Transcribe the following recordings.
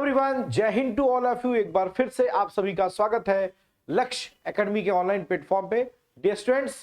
Everyone, जय हिंद to all of you. एक बार फिर से आप सभी का स्वागत है लक्ष्य एकेडमी के ऑनलाइन प्लेटफॉर्म पे। डियर स्टूडेंट्स,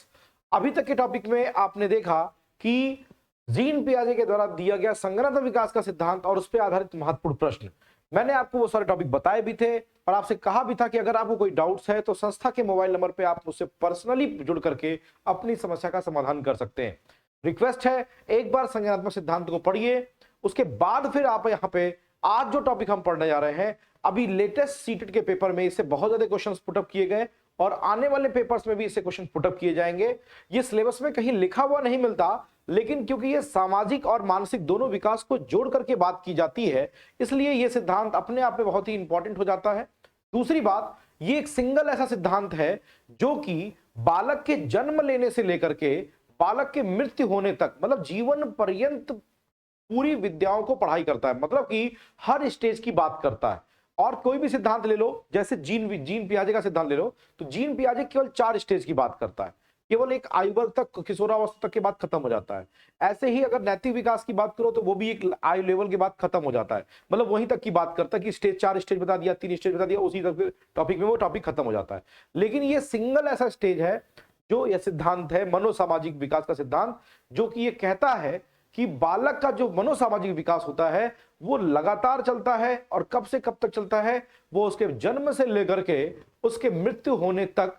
अभी तक के टॉपिक में आपने देखा कि जीन पियाजे के द्वारा दिया गया संगठन विकास का सिद्धांत और उस पर आधारित महत्वपूर्ण प्रश्न। मैंने आपको वो सारे टॉपिक बताए भी थे और आपसे कहा भी था कि अगर आपको कोई डाउट्स है तो संस्था के मोबाइल नंबर पे आप मुझसे पर्सनली जुड़ करके अपनी समस्या का समाधान कर सकते हैं। रिक्वेस्ट है, एक बार संज्ञानात्मक सिद्धांत को पढ़िए, उसके बाद फिर आप यहाँ पे आज जो टॉपिक हम पढ़ने जा रहे हैं, अभी लेटेस्ट सीटेट के पेपर में इससे बहुत ज्यादा क्वेश्चंस पुटअप किए गए और आने वाले पेपर्स में भी इससे क्वेश्चन पुटअप किए जाएंगे। ये सिलेबस में कहीं लिखा हुआ नहीं मिलता, लेकिन क्योंकि ये सामाजिक और मानसिक दोनों विकास को जोड़ करके बात की जाती है, इसलिए ये सिद्धांत अपने आप में बहुत ही इंपॉर्टेंट हो जाता है। दूसरी बात, ये एक सिंगल ऐसा सिद्धांत है जो कि बालक के जन्म लेने से लेकर के बालक के मृत्यु होने तक, मतलब जीवन पर्यंत पूरी विद्याओं को पढ़ाई करता है, मतलब कि हर स्टेज की बात करता है। और कोई भी सिद्धांत ले लो, जैसे जीन पियाजे का सिद्धांत ले लो, तो जीन पियाजे केवल 4 स्टेज की बात करता है, केवल एक आयु वर्ग तक, किशोरावस्था तक के बाद खत्म हो जाता है। ऐसे ही अगर नैतिक विकास की बात करो तो वो भी एक आयु लेवल के बाद खत्म हो जाता है, मतलब वहीं तक की बात करता है कि स्टेज 4 स्टेज बता दिया, 3 स्टेज बता दिया, उसी तक टॉपिक में वो टॉपिक खत्म हो जाता है। लेकिन ये सिंगल ऐसा स्टेज है जो यह सिद्धांत है मनोसामाजिक विकास का सिद्धांत, जो कि ये कहता है कि बालक का जो मनोसामाजिक विकास होता है वो लगातार चलता है और कब से कब तक चलता है, वो उसके जन्म से लेकर के उसके मृत्यु होने तक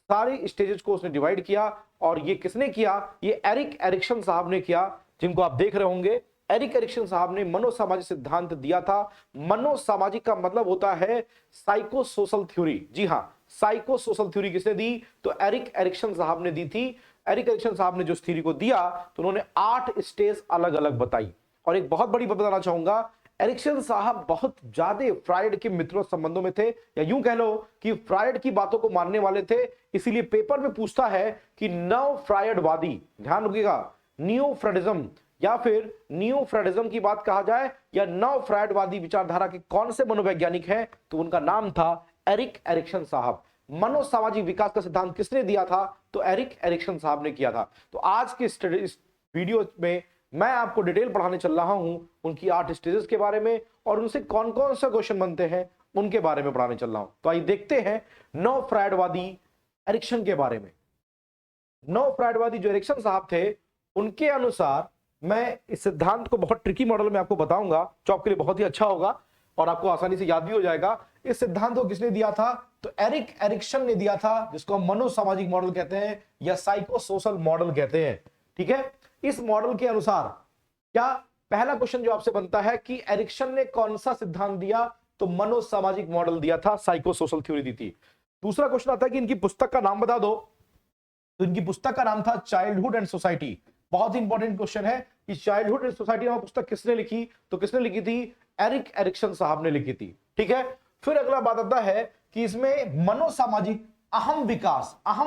सारी स्टेजेस को उसने डिवाइड किया। और ये किसने किया? ये एरिक एरिक्सन साहब ने किया, जिनको आप देख रहे होंगे। एरिक एरिक्सन साहब ने मनोसामाजिक सिद्धांत दिया था। मनोसामाजिक का मतलब होता है साइको सोशल थ्योरी। जी हाँ, साइको सोशल थ्योरी किसने दी? तो एरिक एरिक्सन साहब ने दी थी। एरिक एरिक्सन साहब ने जो थ्योरी को दिया तो उन्होंने 8 स्टेज अलग अलग बताई। और एक बहुत बड़ी बात बताना चाहूंगा, एरिक्सन साहब बहुत ज्यादा फ्रायड के मित्रों संबंधों में थे, या यूं कह लो कि फ्रायड की बातों को मानने वाले थे। इसीलिए पेपर में पूछता है कि नव फ्रायडवादी, ध्यान रखिएगा, नियो फ्रायडिज्म या फिर नियो फ्रायडिज्म की बात कहा जाए या नव फ्रायडवादी विचारधारा के कौन से मनोवैज्ञानिक हैं, तो उनका नाम था एरिक एरिक्सन साहब। मनोसामाजिक विकास का सिद्धांत किसने दिया था? तो एरिक एरिक्सन साहब ने किया था। तो आज के इस वीडियो में मैं आपको डिटेल पढ़ाने चल रहा हूं उनकी 8 स्टेजेस के बारे में और उनसे कौन कौन से क्वेश्चन बनते हैं उनके बारे में पढ़ाने चल रहा हूं। तो आइए देखते हैं नव फ्रायडवादी एरिक्सन के बारे में। नव फ्रायडवादी जो एरिक्सन साहब थे, उनके अनुसार, मैं इस सिद्धांत को बहुत ट्रिकी मॉडल में आपको बताऊंगा जो आपके लिए बहुत ही अच्छा होगा और आपको आसानी से याद भी हो जाएगा। इस सिद्धांत को किसने दिया था? तो एरिक एरिक्सन ने दिया था, जिसको हम मनोसामाजिक मॉडल कहते हैं या साइको सोशल मॉडल कहते हैं। ठीक है, इस मॉडल के अनुसार क्या पहला क्वेश्चन जो आपसे बनता है कि एरिक्सन ने कौन सा सिद्धांत दिया? तो मनोसामाजिक मॉडल दिया था, साइको सोशल थ्योरी दी थी। दूसरा क्वेश्चन आता है कि इनकी पुस्तक का नाम बता दो। तो इनकी पुस्तक का नाम था चाइल्डहुड एंड सोसाइटी। बहुत ही इंपॉर्टेंट क्वेश्चन है कि चाइल्डहुड एंड सोसाइटी नामक पुस्तक किसने लिखी? तो किसने लिखी थी? एरिक एरिक्सन साहब ने लिखी थी। ठीक है, फिर अगला बात आता है कि इसमें मनोसामाजिक अहम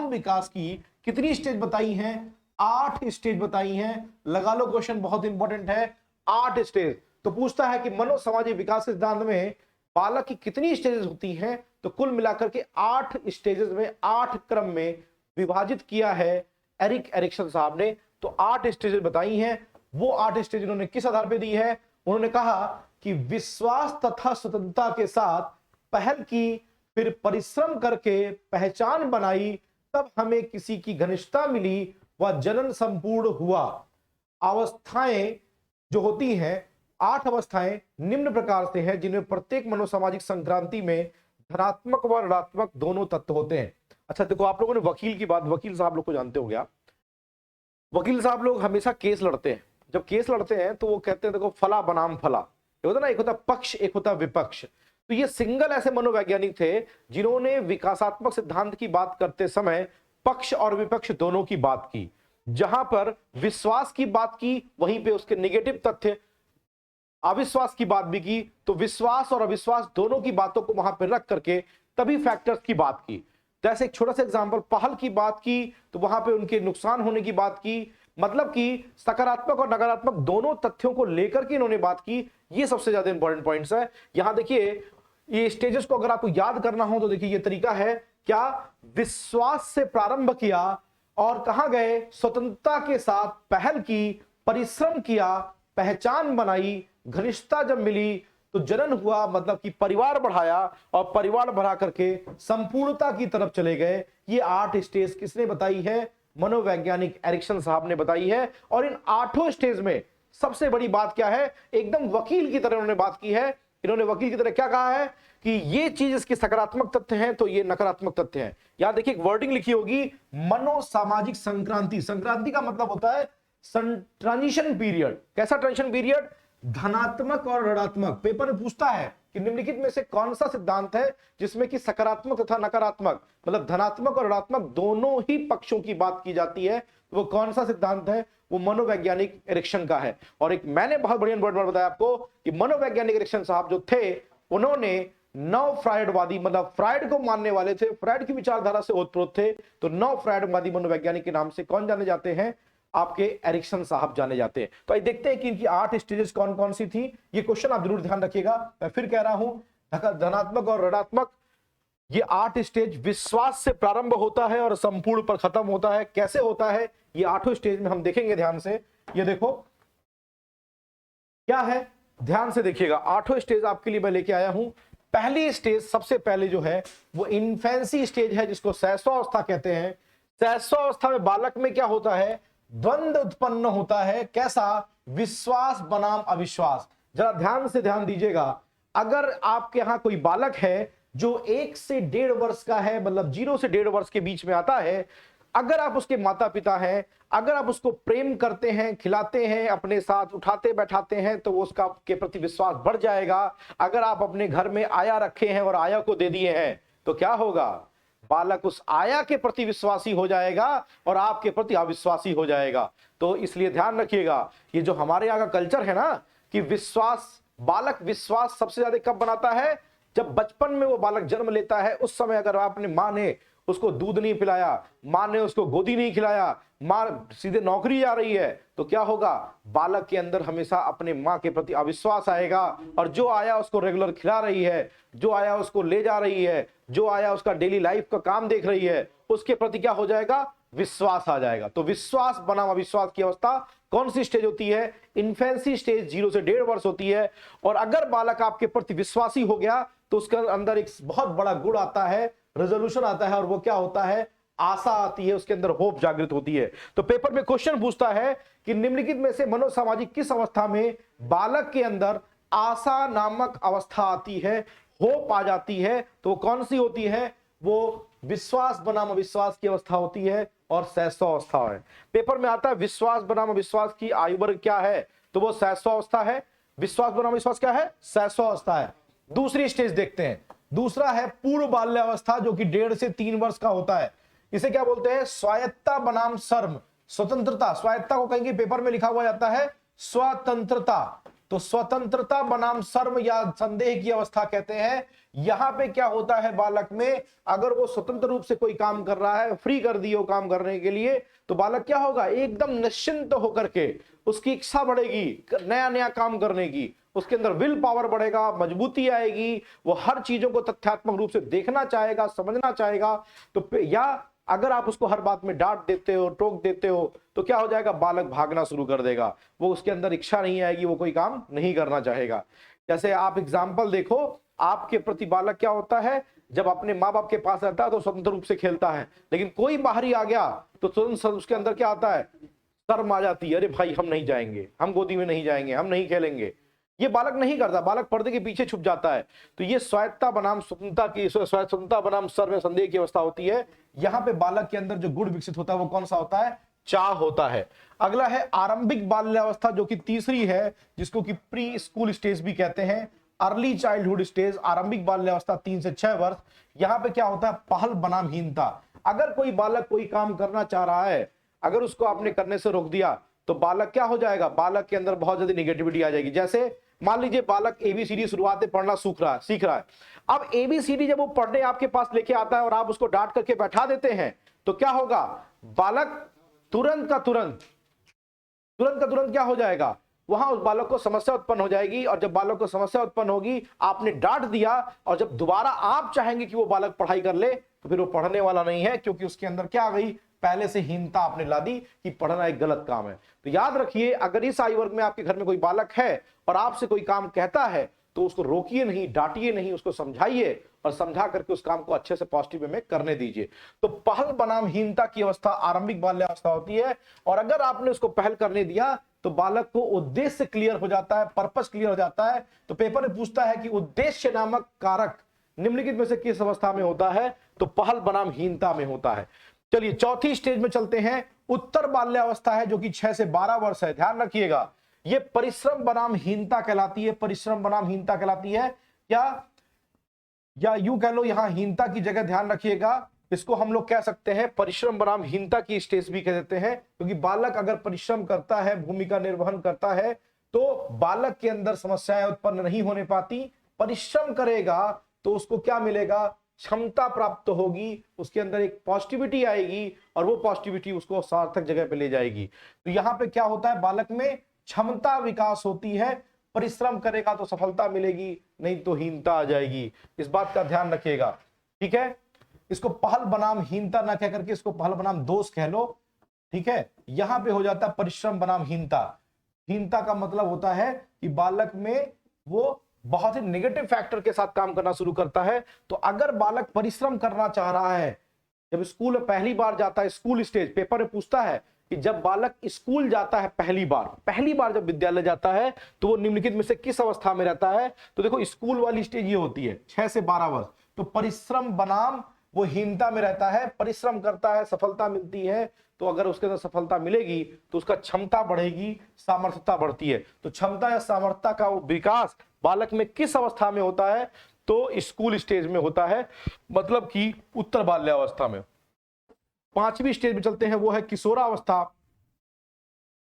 विकास की कितनी स्टेज बताई हैं? 8 स्टेज बताई हैं। लगा लो, क्वेश्चन बहुत इंपॉर्टेंट है, 8 स्टेज। तो पूछता है कि मनोसामाजिक विकास के सिद्धांत में बालक की कितनी स्टेजेस होती हैं? तो कुल मिलाकर के 8 स्टेजेस में 8 क्रम में विभाजित किया है एरिक एरिक्सन साहब ने। तो 8 स्टेजेस बताई हैं। वो 8 स्टेज उन्होंने किस आधार पर दी है? उन्होंने कहा कि विश्वास तथा स्वतंत्रता के साथ पहल की, फिर परिश्रम करके पहचान बनाई, तब हमें किसी की घनिष्ठता मिली, वह जनन संपूर्ण हुआ। अवस्थाएं जो होती हैं, 8 अवस्थाएं निम्न प्रकार से हैं, जिनमें प्रत्येक मनोसामाजिक संक्रांति में धनात्मक व ऋणात्मक दोनों तत्व होते हैं। अच्छा देखो, आप लोगों ने वकील की बात, वकील साहब लोग को जानते हो गया। वकील साहब लोग हमेशा केस लड़ते हैं। जब केस लड़ते हैं तो वो कहते हैं देखो फला बनाम फला, ये होता ना, एक होता पक्ष, एक होता विपक्ष। तो ये सिंगल ऐसे मनोवैज्ञानिक थे जिन्होंने विकासात्मक सिद्धांत की बात करते समय पक्ष और विपक्ष दोनों की बात की। जहां पर विश्वास की बात की, वहीं पे उसके नेगेटिव तथ्य, अविश्वास की बात भी की, तो विश्वास और अविश्वास दोनों की बातों को वहां पर रख करके तभी फैक्टर्स की बात की। जैसे एक छोटा सा एग्जांपल, पहल की बात की तो वहां पे उनके नुकसान होने की बात की, मतलब कि सकारात्मक और नकारात्मक दोनों तथ्यों को लेकर के इन्होंने बात की। ये सबसे ज्यादा इंपॉर्टेंट पॉइंट्स है। यहां देखिए, ये स्टेजेस को अगर आपको याद करना हो तो देखिए ये तरीका है। क्या? विश्वास से प्रारंभ किया और कहां गए? स्वतंत्रता के साथ पहल की, परिश्रम किया, पहचान बनाई, घनिष्ठता जब मिली तो जनन हुआ मतलब कि परिवार बढ़ाया और परिवार बढ़ा करके संपूर्णता की तरफ चले गए। ये 8 स्टेज किसने बताई है? मनोवैज्ञानिक एरिक्सन साहब ने बताई है। और इन 8 स्टेज में सबसे बड़ी बात क्या है? एकदम वकील की तरह उन्होंने बात की है। इन्होंने वकील की तरह क्या कहा है कि ये चीज इसके सकारात्मक तथ्य हैं तो ये नकारात्मक तथ्य हैं। यहां देखिए एक वर्डिंग लिखी होगी, मनोसामाजिक संक्रांति। संक्रांति का मतलब होता है ट्रांजिशन पीरियड। कैसा ट्रांजिशन पीरियड? धनात्मक और ऋणात्मक। पेपर में पूछता है कि निम्नलिखित में से कौन सा सिद्धांत है जिसमें कि सकारात्मक तथा नकारात्मक मतलब धनात्मक और ऋणात्मक दोनों ही पक्षों की बात की जाती है, तो वो कौन सा सिद्धांत है? वो मनोवैज्ञानिक एरिक्सन का है। और एक मैंने बहुत बढ़िया वर्ड बताया आपको कि मनोवैज्ञानिक एरिक्सन साहब जो थे उन्होंने नव फ्रायडवादी मतलब फ्रायड को मानने वाले थे, फ्रायड की विचारधारा से ओतप्रोत थे। तो नव फ्रायडवादी मनोवैज्ञानिक के नाम से कौन जाने जाते हैं? आपके एरिक्सन साहब जाने जाते हैं। तो आइए देखते हैं कि इनकी 8 स्टेजेस कौन कौन सी थी। ये क्वेश्चन आप जरूर ध्यान रखिएगा। मैं फिर कह रहा हूं धनात्मक और ऋणात्मक, ये 8 स्टेज विश्वास से प्रारंभ होता है और संपूर्ण पर खत्म होता है। कैसे होता है ये 8 स्टेज में हम देखेंगे ध्यान से। ये देखो क्या है, ध्यान से देखिएगा। 8 स्टेज आपके लिए मैं लेके आया हूं। पहली स्टेज सबसे पहले जो है वो इन्फेंसी स्टेज है, जिसको शैशवावस्था कहते हैं। शैशवावस्था में बालक में क्या होता है? द्वंद्व उत्पन्न होता है। कैसा? विश्वास बनाम अविश्वास। जरा ध्यान से ध्यान दीजिएगा। अगर आपके यहां कोई बालक है जो 1 से 1.5 वर्ष का है, मतलब 0 से 1.5 वर्ष के बीच में आता है, अगर आप उसके माता पिता हैं, अगर आप उसको प्रेम करते हैं, खिलाते हैं, अपने साथ उठाते बैठाते हैं, तो वो उसका के प्रति विश्वास बढ़ जाएगा। अगर आप अपने घर में आया रखे हैं और आया को दे दिए हैं तो क्या होगा? बालक उस आया के प्रति विश्वासी हो जाएगा और आपके प्रति अविश्वासी हो जाएगा। तो इसलिए ध्यान रखिएगा, ये जो हमारे यहाँ का कल्चर है ना कि विश्वास, बालक विश्वास सबसे ज्यादा कब बनाता है? जब बचपन में वो बालक जन्म लेता है, उस समय अगर आपने मां ने उसको दूध नहीं पिलाया, मां ने उसको गोदी नहीं खिलाया, मां सीधे नौकरी जा रही है, तो क्या होगा? बालक के अंदर हमेशा अपने मां के प्रति अविश्वास आएगा। और जो आया उसको रेगुलर खिला रही है, जो आया उसको ले जा रही है, जो आया उसका डेली लाइफ का काम देख रही है, उसके प्रति क्या हो जाएगा? विश्वास आ जाएगा। तो विश्वास बनाम अविश्वास की अवस्था कौन सी स्टेज होती है? इन्फेंसी स्टेज 0 से 1.5 वर्ष होती है। और अगर बालक आपके प्रति विश्वासी हो गया तो उसके अंदर एक बहुत बड़ा गुण आता है, रेजोल्यूशन आता है, और वो क्या होता है? आशा आती है, उसके अंदर होप जागृत होती है। तो पेपर में क्वेश्चन पूछता है कि निम्नलिखित में से मनोसामाजिक किस अवस्था में बालक के अंदर आशा नामक अवस्था आती है, होप आ जाती है? तो कौन सी होती है? वो विश्वास बनाम अविश्वास की अवस्था होती है और शैशवावस्था है। पेपर में आता है विश्वास बनाम अविश्वास की आयु वर्ग क्या है? तो वो शैशवावस्था है। विश्वास बनाम अविश्वास क्या है? शैशवावस्था है। दूसरी स्टेज देखते हैं। दूसरा है पूर्व बाल्यावस्था, जो कि 1.5 से 3 वर्ष का होता है। इसे क्या बोलते हैं? स्वायत्तता बनाम शर्म, स्वतंत्रता। स्वायत्तता को कहीं पेपर में लिखा हुआ जाता है स्वतंत्रता, तो स्वतंत्रता बनाम शर्म या संदेह की अवस्था कहते हैं। यहां पे क्या होता है? बालक में अगर वो स्वतंत्र रूप से कोई काम कर रहा है, फ्री कर दियो काम करने के लिए, तो बालक क्या होगा? एकदम निश्चिंत होकर के उसकी इच्छा बढ़ेगी नया नया काम करने की, उसके अंदर विल पावर बढ़ेगा, मजबूती आएगी, वो हर चीजों को तथ्यात्मक रूप से देखना चाहेगा, समझना चाहेगा। तो या अगर आप उसको हर बात में डांट देते हो, टोक देते हो, तो क्या हो जाएगा? बालक भागना शुरू कर देगा। वो उसके अंदर इच्छा नहीं आएगी, वो कोई काम नहीं करना चाहेगा। जैसे आप एग्जाम्पल देखो, आपके प्रति बालक क्या होता है? जब अपने माँ बाप के पास रहता है तो स्वतंत्र रूप से खेलता है, लेकिन कोई बाहरी आ गया तो तुरंत उसके अंदर क्या आता है? शर्म आ जाती है। अरे भाई हम नहीं जाएंगे, हम गोदी में नहीं जाएंगे, हम नहीं खेलेंगे। ये बालक नहीं करता, बालक पर्दे के पीछे छुप जाता है। तो ये स्वायत्तता बनाम स्वतंत्रता की, स्वतंत्रता बनाम शर्म में संदेह की अवस्था होती है। यहाँ पे बालक के अंदर जो गुण विकसित होता है वो कौन सा होता है? चाह होता है। अगला है आरंभिक बाल्यावस्था, जो कि तीसरी है, जिसको कि प्री स्कूल स्टेज भी कहते हैं। अर्ली चाइल्डहुड स्टेज, आरंभिक बाल्यावस्था 3 से 6 वर्ष। यहाँ पे क्या होता है? पहल बनाम हीनता। अगर कोई बालक कोई काम करना चाह रहा है, अगर उसको आपने करने से रोक दिया तो बालक क्या हो जाएगा? बालक के अंदर बहुत ज्यादा निगेटिविटी आ जाएगी। जैसे मान लीजिए बालक ABCD शुरुआत में पढ़ना सीख रहा है। अब ABCD जब वो पढ़ने आपके पास लेके आता है और आप उसको डांट करके बैठा देते हैं, तो क्या होगा? बालक तुरंत का तुरंत क्या हो जाएगा? वहां उस बालक को समस्या उत्पन्न हो जाएगी। और जब बालक को समस्या उत्पन्न होगी, आपने डांट दिया, और जब दोबारा आप चाहेंगे कि वो बालक पढ़ाई कर ले, तो फिर वो पढ़ने वाला नहीं है, क्योंकि उसके अंदर क्या आ गई? पहले से हीनता आपने ला दी कि पढ़ना एक गलत काम है। तो याद रखिए, अगर इस आयु वर्ग में आपके घर में कोई बालक है और आपसे कोई काम कहता है, तो उसको रोकिए नहीं, डांटिए नहीं, उसको समझाइए और समझा करके उस काम को अच्छे से पॉजिटिव वे में करने दीजिए। तो पहल बनाम हीनता की अवस्था आरंभिक बाल्यावस्था होती है, और अगर आपने उसको पहल करने दिया तो बालक को उद्देश्य क्लियर हो जाता है, पर्पस क्लियर हो जाता है। तो पेपर में पूछता है कि उद्देश्य नामक कारक निम्नलिखित में से किस अवस्था में होता है, तो पहल बनाम हीनता में होता है। चलिए चौथी स्टेज में चलते हैं, उत्तर बाल्यावस्था है जो कि 6 से 12 वर्ष है। ध्यान रखिएगा, ये परिश्रम बनाम हीनता कहलाती है, परिश्रम बनाम हीनता कहलाती है। क्या, या यूं कह लो, यहां हीनता की जगह ध्यान रखिएगा, इसको हम लोग कह सकते हैं परिश्रम बनाम हीनता की स्टेज भी कह देते हैं, क्योंकि बालक अगर परिश्रम करता है, भूमिका निर्वहन करता है, तो बालक के अंदर समस्याएं उत्पन्न नहीं होने पाती। परिश्रम करेगा तो उसको क्या मिलेगा, क्षमता प्राप्त होगी, उसके अंदर एक पॉजिटिविटी आएगी और वो पॉजिटिविटी उसको सार्थक जगह पे ले जाएगी। तो यहां पे क्या होता है, बालक में क्षमता विकास होती है। परिश्रम करेगा तो सफलता मिलेगी, नहीं तो हीनता आ जाएगी। इस बात का ध्यान रखिएगा, ठीक है। इसको पहल बनाम हीनता ना कह करके इसको पहल बनाम दोष कह लो, ठीक है। यहां पे हो जाता है परिश्रम बनाम हीनता। हीनता का मतलब होता है कि बालक में वो बहुत ही नेगेटिव फैक्टर के साथ काम करना शुरू करता है। तो अगर बालक परिश्रम करना चाह रहा है, जब स्कूल में पहली बार जाता है, स्कूल स्टेज, पेपर में पूछता है कि जब बालक स्कूल जाता है पहली बार जब विद्यालय जाता है, तो वो निम्नलिखित में से किस अवस्था में रहता है। तो देखो स्कूल वाली स्टेज ये होती है 6 से 12 वर्ष। तो परिश्रम बनाम वो हीनता में रहता है, परिश्रम करता है, सफलता मिलती है, तो अगर उसके अंदर सफलता मिलेगी तो उसका क्षमता बढ़ेगी, सामर्थ्यता बढ़ती है। तो क्षमता या सामर्थ्यता का विकास बालक में किस अवस्था में होता है, तो स्कूल स्टेज में होता है, मतलब कि उत्तर बाल्यावस्था में। पांचवी स्टेज में चलते हैं, वो है किशोरावस्था,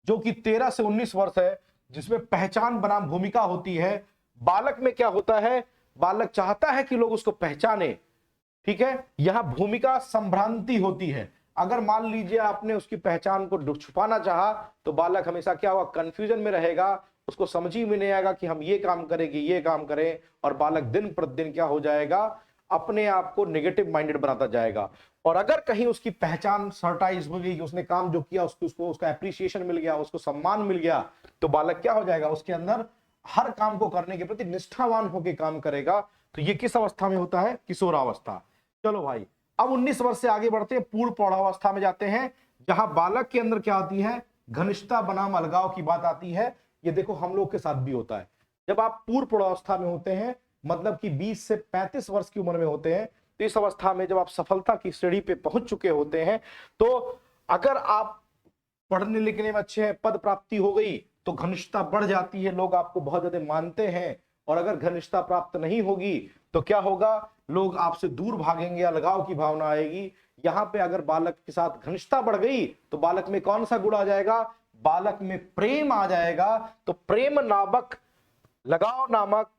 जो कि 13 से 19 वर्ष है, जिसमें पहचान बनाम भूमिका होती है। बालक में क्या होता है, बालक चाहता है कि लोग उसको पहचाने, ठीक है। यहां भूमिका संभ्रांति होती है। अगर मान लीजिए आपने उसकी पहचान को छुपाना चाहा, तो बालक हमेशा क्या हुआ, कंफ्यूजन में रहेगा, उसको समझ ही में नहीं आएगा कि हम ये काम करेंगे, ये काम करें, और बालक दिन प्रतिदिन क्या हो जाएगा, अपने आप को नेगेटिव माइंडेड बनाता जाएगा। और अगर कहीं उसकी पहचान सर्टाइज हो गई, उसने काम जो किया उसको उसका एप्रिसिएशन मिल गया, उसको सम्मान मिल गया, तो बालक क्या हो जाएगा, उसके अंदर हर काम को करने के प्रति निष्ठावान होकर काम करेगा। तो ये किस अवस्था में होता है, किशोरावस्था। चलो भाई, अब 19 वर्ष से आगे बढ़ते हैं, पूर्ण प्रौढ़ावस्था में जाते हैं, जहां बालक के अंदर क्या आती है, घनिष्ठता बनाम अलगाव की बात आती है। ये देखो हम लोग के साथ भी होता है। जब आप पूर्ण प्रौढ़ावस्था में होते हैं, मतलब कि 20 से 35 वर्ष की उम्र में होते हैं, तो इस अवस्था में जब आप सफलता की सीढ़ी पे पहुंच चुके होते हैं, तो अगर आप पढ़ने लिखने में अच्छे हैं, पद प्राप्ति हो गई, तो घनिष्ठता बढ़ जाती है, लोग आपको बहुत ज्यादा मानते हैं। और अगर घनिष्ठता प्राप्त नहीं होगी तो क्या होगा, लोग आपसे दूर भागेंगे, अलगाव की भावना आएगी। यहां पे अगर बालक के साथ घनिष्ठता बढ़ गई तो बालक में कौन सा गुण आ जाएगा, बालक में प्रेम आ जाएगा। तो प्रेम नामक, लगाव नामक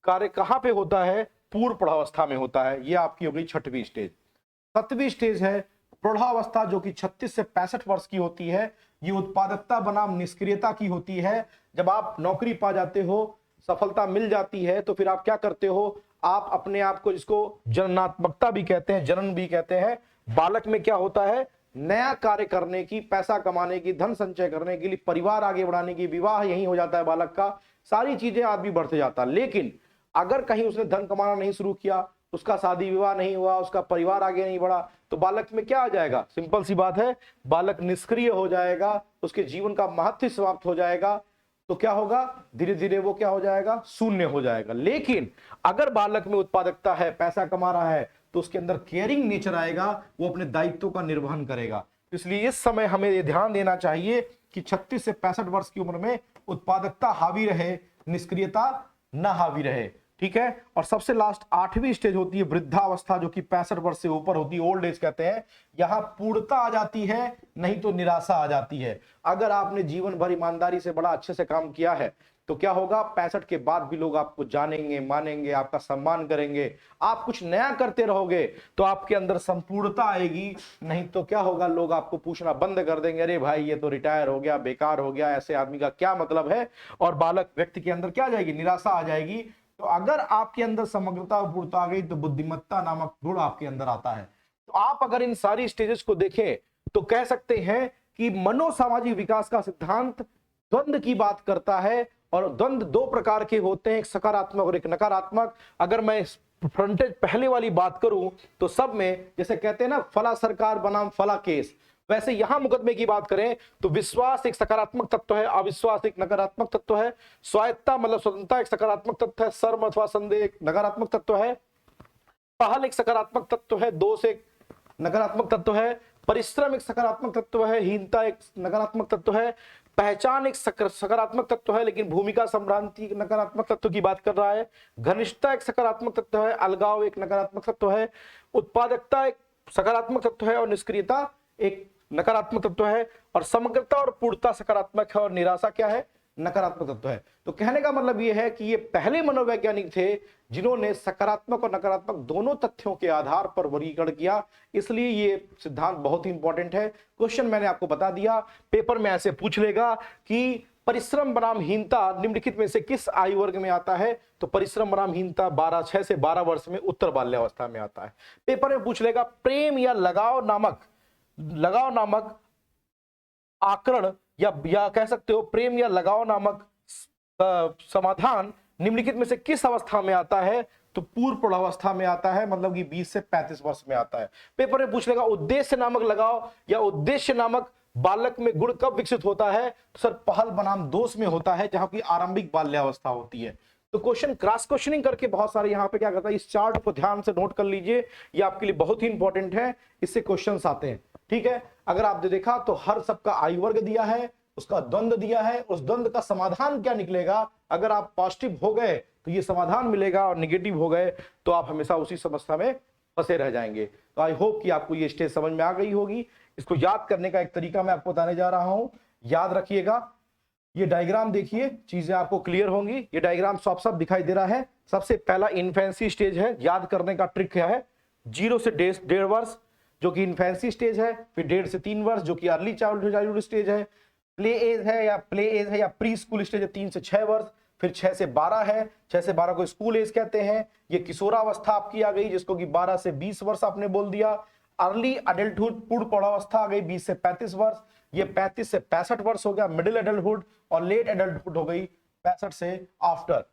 कार्य कहां पे होता है, पूर्व प्रौढ़ावस्था में होता है। ये आपकी हो गई छठवीं स्टेज। सातवीं स्टेज है प्रौढ़ावस्था, जो कि 36 से 65 वर्ष की होती है। ये उत्पादकता बनाम निष्क्रियता की होती है। जब आप नौकरी पा जाते हो, सफलता मिल जाती है, तो फिर आप क्या करते हो, आप अपने आप को, जिसको जननात्मकता भी कहते हैं, जनन भी कहते हैं, बालक में क्या होता है, नया कार्य करने की, पैसा कमाने की, धन संचय करने के लिए, परिवार आगे बढ़ाने की, विवाह यही हो जाता है बालक का, सारी चीजें आदमी बढ़ते जाता है। लेकिन अगर कहीं उसने धन कमाना नहीं शुरू किया, उसका शादी विवाह नहीं हुआ, उसका परिवार आगे नहीं बढ़ा, तो बालक में क्या आ जाएगा, सिंपल सी बात है, बालक निष्क्रिय हो जाएगा, उसके जीवन का महत्व समाप्त हो जाएगा। तो क्या होगा, धीरे धीरे वो क्या हो जाएगा, शून्य हो जाएगा। लेकिन अगर बालक में उत्पादकता है, पैसा कमा रहा है, तो उसके अंदर केयरिंग नेचर आएगा, वो अपने दायित्वों का निर्वहन करेगा। इसलिए इस समय हमें ये ध्यान देना चाहिए कि 36 से 65 वर्ष की उम्र में उत्पादकता हावी रहे, निष्क्रियता न हावी रहे, ठीक है। और सबसे लास्ट 8वीं स्टेज होती है वृद्धावस्था, जो कि 65 वर्ष से ऊपर होती है, ओल्ड एज कहते हैं। यहां पूर्णता आ जाती है, नहीं तो निराशा आ जाती है। अगर आपने जीवन भर ईमानदारी से बड़ा अच्छे से काम किया है, तो क्या होगा, 65 के बाद भी लोग आपको जानेंगे, मानेंगे, आपका सम्मान करेंगे। आप कुछ नया करते रहोगे तो आपके अंदर संपूर्णता आएगी, नहीं तो क्या होगा, लोग आपको पूछना बंद कर देंगे, अरे भाई ये तो रिटायर हो गया, बेकार हो गया, ऐसे आदमी का क्या मतलब है। और बालक व्यक्ति के अंदर क्या आ जाएगी, निराशा आ जाएगी। तो अगर आपके अंदर समग्रता और पूर्णता आ गई, तो बुद्धिमत्ता नामक गुण आपके अंदर आता है। तो आप अगर इन सारी स्टेजेस को देखें तो कह सकते हैं कि मनोसामाजिक विकास का सिद्धांत द्वंद्व की बात करता है, और द्वंद्व दो प्रकार के होते हैं, एक सकारात्मक और एक नकारात्मक। अगर मैं फ्रंटेज पहले वाली बात करूं तो सब में जैसे कहते हैं ना, फला सरकार बनाम फला केस, वैसे यहां मुकदमे की बात करें तो विश्वास एक सकारात्मक तत्व है, अविश्वास एक नकारात्मक तत्व है, स्वायत्ता मतलब स्वतंत्रता एक सकारात्मक तत्व है, शर्म अथवा संदेह एक नकारात्मक तत्व है, पहल एक सकारात्मक तत्व है, दोष एक नकारात्मक तत्व है, परिश्रम एक सकारात्मक तत्व है, हीनता एक नकारात्मक तत्व है, पहचान एक सकारात्मक तत्व है लेकिन भूमिका संभ्रांति एक नकारात्मक तत्व की बात कर रहा है, घनिष्ठता एक सकारात्मक तत्व है, अलगाव एक नकारात्मक तत्व है, उत्पादकता एक सकारात्मक तत्व है और निष्क्रियता एक नकारात्मक तत्व है, और समग्रता और पूर्णता सकारात्मक है और निराशा क्या है, नकारात्मक तत्व है। तो कहने का मतलब यह है कि ये पहले मनोवैज्ञानिक थे जिन्होंने सकारात्मक और नकारात्मक दोनों तथ्यों के आधार पर वर्गीकरण किया, इसलिए ये सिद्धांत बहुत ही इंपॉर्टेंट है। क्वेश्चन मैंने आपको बता दिया, पेपर में ऐसे पूछ लेगा कि परिश्रम बनाम हीनता निम्नलिखित में से किस आयु वर्ग में आता है, तो परिश्रम बनाम हीनता 6 से 12 वर्ष में उत्तर बाल्यावस्था में आता है। पेपर में पूछ लेगा प्रेम या लगाव नामक आकरण या कह सकते हो प्रेम या लगाव नामक समाधान निम्नलिखित में से किस अवस्था में आता है, तो पूर्व प्रौढ़ावस्था में आता है, मतलब कि 20 से 35 वर्ष में आता है। पेपर में पूछ लेगा उद्देश्य नामक लगाव या उद्देश्य नामक बालक में गुण कब विकसित होता है, तो सर पहल बनाम दोष में होता है, जहां की आरंभिक बाल्यावस्था होती है। तो क्वेश्चन क्रॉस क्वेश्चनिंग करके बहुत सारे यहाँ पे क्या करता है, इस चार्ट को ध्यान से नोट कर लीजिए, ये आपके लिए बहुत ही इंपॉर्टेंट है, इससे क्वेश्चंस आते हैं। ठीक है, अगर आपने देखा तो हर सबका आयु वर्ग दिया है, उसका द्वंद्व दिया है, उस द्वंद्व का समाधान क्या निकलेगा, अगर आप पॉजिटिव हो गए तो ये समाधान मिलेगा और निगेटिव हो गए तो आप हमेशा उसी समस्या में फंसे रह जाएंगे। तो आई होप कि आपको ये स्टेज समझ में आ गई होगी। इसको याद करने का एक तरीका मैं आपको बताने जा रहा हूं, याद रखिएगा। ये डायग्राम देखिए, चीजें आपको क्लियर होंगी। ये डायग्राम सब दिखाई दे रहा है। सबसे पहला इन्फेंसी स्टेज है, याद करने का ट्रिक क्या है, 0 से 1.5 वर्ष जो कि इन्फेंसी स्टेज है, फिर 1.5 से 3 वर्ष जो कि अर्ली चाइल्डहुड स्टेज है, प्ले एज है या प्री स्कूल स्टेज है 3 से 6 वर्ष, फिर 6 से 12 है, 6 से 12 को स्कूल एज कहते हैं। ये किशोरावस्था आपकी आ गई जिसको कि 12 से 20 वर्ष आपने बोल दिया। अर्ली अडल्टहुड पूर्ण प्रौढ़ावस्था आ गई 20 से 35 वर्ष, ये 35 से 65 वर्ष हो गया मिडिल एडल्टहुड, और लेट एडल्टहुड हो गई 65 से आफ्टर,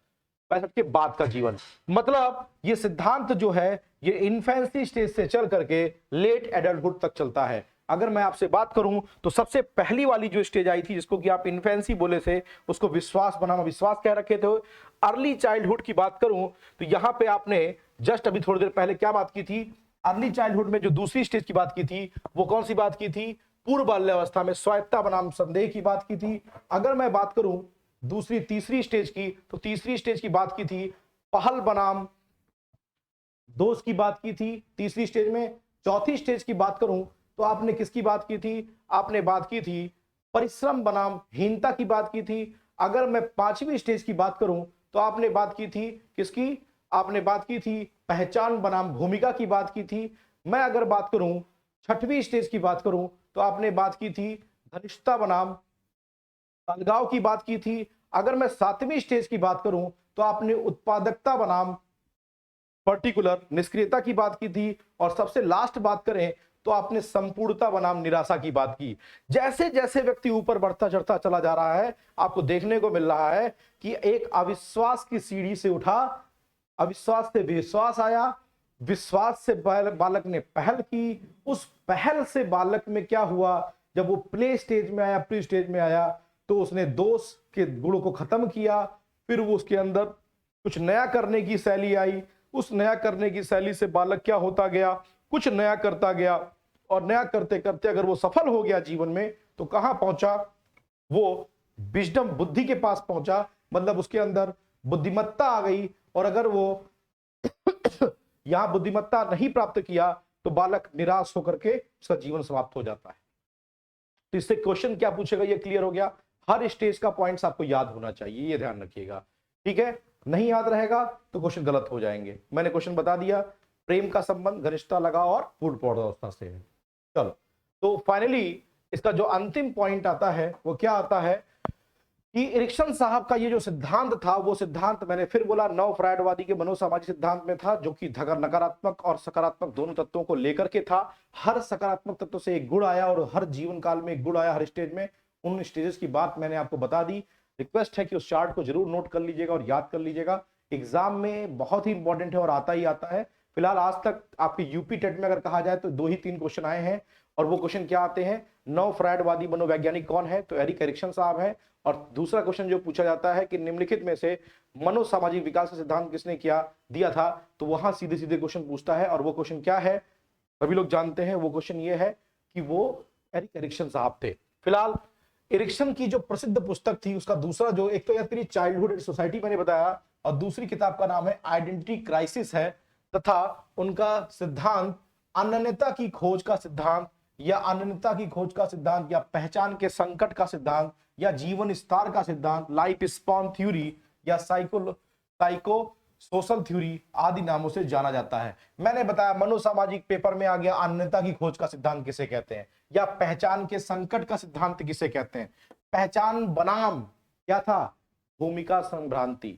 65 के बाद का जीवन। मतलब ये सिद्धांत जो है ये इन्फेंसी स्टेज से चल करके लेट एडल्टहुड तक चलता है। अगर मैं आपसे बात करूं तो सबसे पहली वाली जो स्टेज आई थी जिसको कि आप इन्फेंसी बोले थे, उसको विश्वास बनाम अविश्वास कह रखे थे। अर्ली चाइल्डहुड की बात करूं तो यहां पे आपने जस्ट अभी थोड़ी देर पहले क्या बात की थी, अर्ली चाइल्डहुड में जो दूसरी स्टेज की बात की थी वो कौन सी बात की थी, पूर्व बाल्यावस्था में स्वायत्ता बनाम संदेह की बात की थी। अगर मैं बात करूं तीसरी स्टेज की, तो तीसरी स्टेज की बात की थी पहल बनाम दोष की बात की थी तीसरी स्टेज में। चौथी स्टेज की बात करूं तो आपने किसकी बात की थी, आपने बात की थी परिश्रम बनाम हीनता की बात की थी। अगर मैं पांचवी स्टेज की बात करूं तो आपने बात की थी किसकी, आपने बात की थी पहचान बनाम भूमिका की बात की थी। मैं अगर बात करूं छठवीं स्टेज की बात करूं तो आपने बात की थी घनिष्ठता बनाम अलगाव की बात की थी। अगर मैं सातवीं स्टेज की बात करूं तो आपने उत्पादकता बनाम पर्टिकुलर निष्क्रियता की बात की थी। और सबसे लास्ट बात करें तो आपने संपूर्णता बनाम निराशा की बात की। जैसे जैसे व्यक्ति ऊपर बढ़ता चढ़ता चला जा रहा है आपको देखने को मिल रहा है कि एक अविश्वास की सीढ़ी से उठा, अविश्वास से विश्वास आया, विश्वास से बालक ने पहल की, उस पहल से बालक में क्या हुआ, जब वो प्ले स्टेज में आया, प्री स्टेज में आया तो उसने दोष के गुण को खत्म किया, फिर वो उसके अंदर कुछ नया करने की शैली आई। उस नया करने की शैली से बालक क्या होता गया, कुछ नया करता गया, और नया करते करते अगर वो सफल हो गया जीवन में तो कहां पहुंचा, वो विजडम बुद्धि के पास पहुंचा, मतलब उसके अंदर बुद्धिमत्ता आ गई। और अगर वो यहां बुद्धिमत्ता नहीं प्राप्त किया तो बालक निराश होकर के उसका जीवन समाप्त हो जाता है। तो इससे क्वेश्चन क्या पूछेगा ये क्लियर हो गया। हर स्टेज का पॉइंट्स आपको याद होना चाहिए, ये ध्यान रखिएगा, ठीक है। नहीं याद रहेगा तो क्वेश्चन गलत हो जाएंगे। मैंने क्वेश्चन बता दिया, प्रेम का संबंध घनिष्ठता लगाव और पूर्ण प्रौढ़ावस्था से है। चलो, तो फाइनली इसका जो अंतिम पॉइंट आता है वो क्या आता है कि इरिक्सन साहब का ये जो सिद्धांत था, वो सिद्धांत मैंने फिर बोला नव फ्रायडवादी के मनोसामाजिक सिद्धांत में था, जो कि नकारात्मक और सकारात्मक दोनों तत्वों को लेकर के था। हर सकारात्मक तत्व से एक गुण आया और हर जीवन काल में एक गुण आया, हर स्टेज में। उन स्टेजेस की बात मैंने आपको बता दी। रिक्वेस्ट है कि उस चार्ट को जरूर नोट कर लीजिएगा और याद कर लीजिएगा, एग्जाम में बहुत ही इंपॉर्टेंट है और आता ही आता है। फिलहाल आज तक आपके यूपी टेट में अगर कहा जाए तो 2 ही 3 क्वेश्चन आए हैं, और वो क्वेश्चन क्या आते हैं, नौ फ्रायडवादी मनोवैज्ञानिक कौन है, तो एरिक एरिक्सन साहब हैं। और दूसरा क्वेश्चन जो पूछा जाता है कि निम्नलिखित में से मनोसामाजिक विकास का सिद्धांत किसने दिया था, तो वहां सीधे सीधे क्वेश्चन पूछता है, और वो क्वेश्चन क्या है सभी लोग जानते हैं। वो क्वेश्चन ये है कि वो एरिक एरिक्सन साहब थे। फिलहाल एरिक्सन की जो प्रसिद्ध पुस्तक थी उसका दूसरा, जो एक तो याद करिए चाइल्डहुड एंड सोसाइटी मैंने बताया, और दूसरी किताब का नाम है आइडेंटिटी क्राइसिस है, तथा उनका सिद्धांत अनन्यता की खोज का सिद्धांत, या अनन्यता की खोज का सिद्धांत, या पहचान के संकट का सिद्धांत, या जीवन स्टार का सिद्धांत, लाइफ स्पॉन थ्योरी, या साइको सोशल थ्योरी आदि नामों से जाना जाता है। मैंने बताया मनोसामाजिक पेपर में आ गया अनन्यता की खोज का सिद्धांत किसे कहते हैं, या पहचान के संकट का सिद्धांत किसे कहते हैं। पहचान बनाम क्या था, भूमिका संभ्रांति,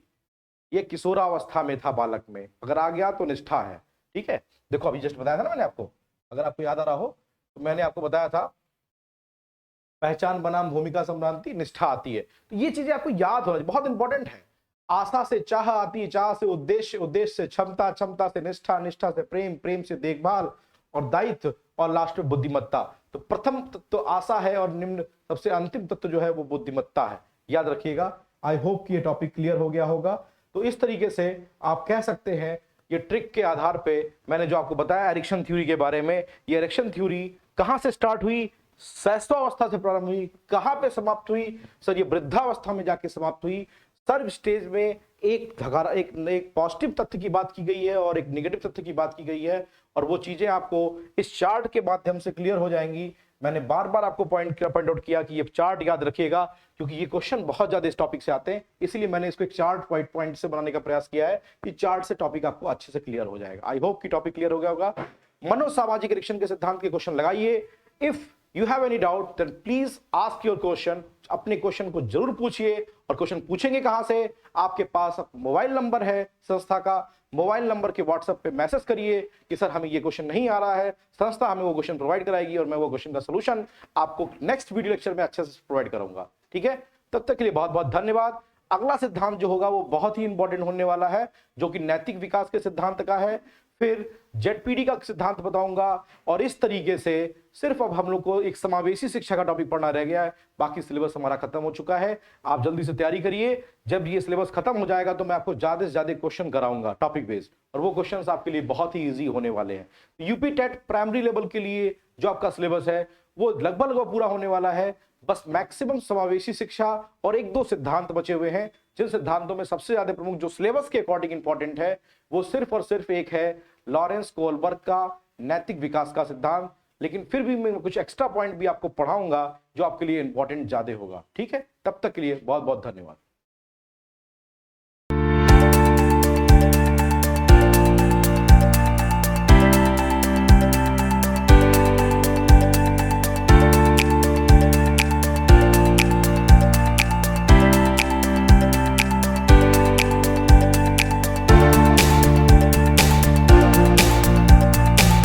ये किशोरावस्था में था बालक में, अगर आ गया तो निष्ठा है। ठीक है, देखो अभी जस्ट बताया था ना मैंने आपको, अगर आपको याद आ रहा हो तो मैंने आपको बताया था पहचान बनाम भूमिका संभ्रांति, निष्ठा आती है। तो ये चीजें आपको याद होना बहुत इंपॉर्टेंट है। आशा से चाह आती है, चाह से उद्देश्य, उद्देश्य से क्षमता, क्षमता से निष्ठा, निष्ठा से प्रेम, प्रेम से देखभाल और दायित्व, और लास्ट में बुद्धिमत्ता। तो प्रथम तत्व तो आशा है, और निम्न सबसे अंतिम तत्व जो है वो बुद्धिमत्ता है। याद रखिएगा। आई होप कि ये टॉपिक क्लियर हो गया होगा। तो इस तरीके से आप कह सकते हैं, ये ट्रिक के आधार पे मैंने जो आपको बताया एरिक्सन थ्योरी के बारे में, ये एरिक्सन थ्योरी कहां से स्टार्ट हुई, शैशवावस्था से प्रारंभ हुई, कहां पे समाप्त हुई, सर ये वृद्धावस्था में जाके समाप्त हुई। सर्व स्टेज में एक पॉजिटिव तथ्य की बात की गई है और एक नेगेटिव तथ्य की बात की गई है, और वो चीजें आपको इस चार्ट के माध्यम से क्लियर हो जाएंगी। मैंने बार बार आपको पॉइंट आउट किया कि ये चार्ट याद रखिएगा, क्योंकि ये क्वेश्चन बहुत ज्यादा इस टॉपिक से आते हैं, इसलिए मैंने इसको एक चार्ट पॉइंट से बनाने का प्रयास किया है कि चार्ट से टॉपिक आपको अच्छे से क्लियर हो जाएगा। आई होप कि टॉपिक क्लियर हो गया होगा। मनोसामाजिक एरिक्सन के सिद्धांत के क्वेश्चन लगाइए। If you have any doubt then please ask your question, अपने क्वेश्चन को जरूर पूछिए। और क्वेश्चन पूछेंगे कहां से, आपके पास मोबाइल नंबर है संस्था का, मोबाइल नंबर के व्हाट्सएप पे मैसेज करिए कि सर हमें ये क्वेश्चन नहीं आ रहा है, संस्था हमें वो क्वेश्चन प्रोवाइड कराएगी और मैं वो क्वेश्चन का सॉल्यूशन आपको नेक्स्ट वीडियो लेक्चर में अच्छे से प्रोवाइड करूंगा। ठीक है, तब तक के लिए बहुत बहुत धन्यवाद। अगला सिद्धांत जो होगा वो बहुत ही इंपॉर्टेंट होने वाला है, जो कि नैतिक विकास के सिद्धांत का है। फिर जेडपीडी का सिद्धांत बताऊंगा, और इस तरीके से सिर्फ अब हम लोग को एक समावेशी शिक्षा का टॉपिक पढ़ना रह गया है, बाकी सिलेबस हमारा खत्म हो चुका है। आप जल्दी से तैयारी करिए, जब ये सिलेबस खत्म हो जाएगा तो मैं आपको ज्यादा से ज्यादा क्वेश्चन कराऊंगा टॉपिक बेस्ड, और वो क्वेश्चंस आपके लिए बहुत ही इजी होने वाले हैं। यूपी टेट प्राइमरी लेवल के लिए जो आपका सिलेबस है वो लगभग पूरा होने वाला है, बस मैक्सिमम समावेशी शिक्षा और 1-2 सिद्धांत बचे हुए हैं, जिन सिद्धांतों में सबसे ज्यादा प्रमुख जो सिलेबस के अकॉर्डिंग इंपॉर्टेंट है वो सिर्फ और सिर्फ एक है, लॉरेंस कोलबर्ग का नैतिक विकास का सिद्धांत। लेकिन फिर भी मैं कुछ एक्स्ट्रा पॉइंट भी आपको पढ़ाऊंगा जो आपके लिए इंपॉर्टेंट ज्यादा होगा। ठीक है, तब तक के लिए बहुत बहुत धन्यवाद।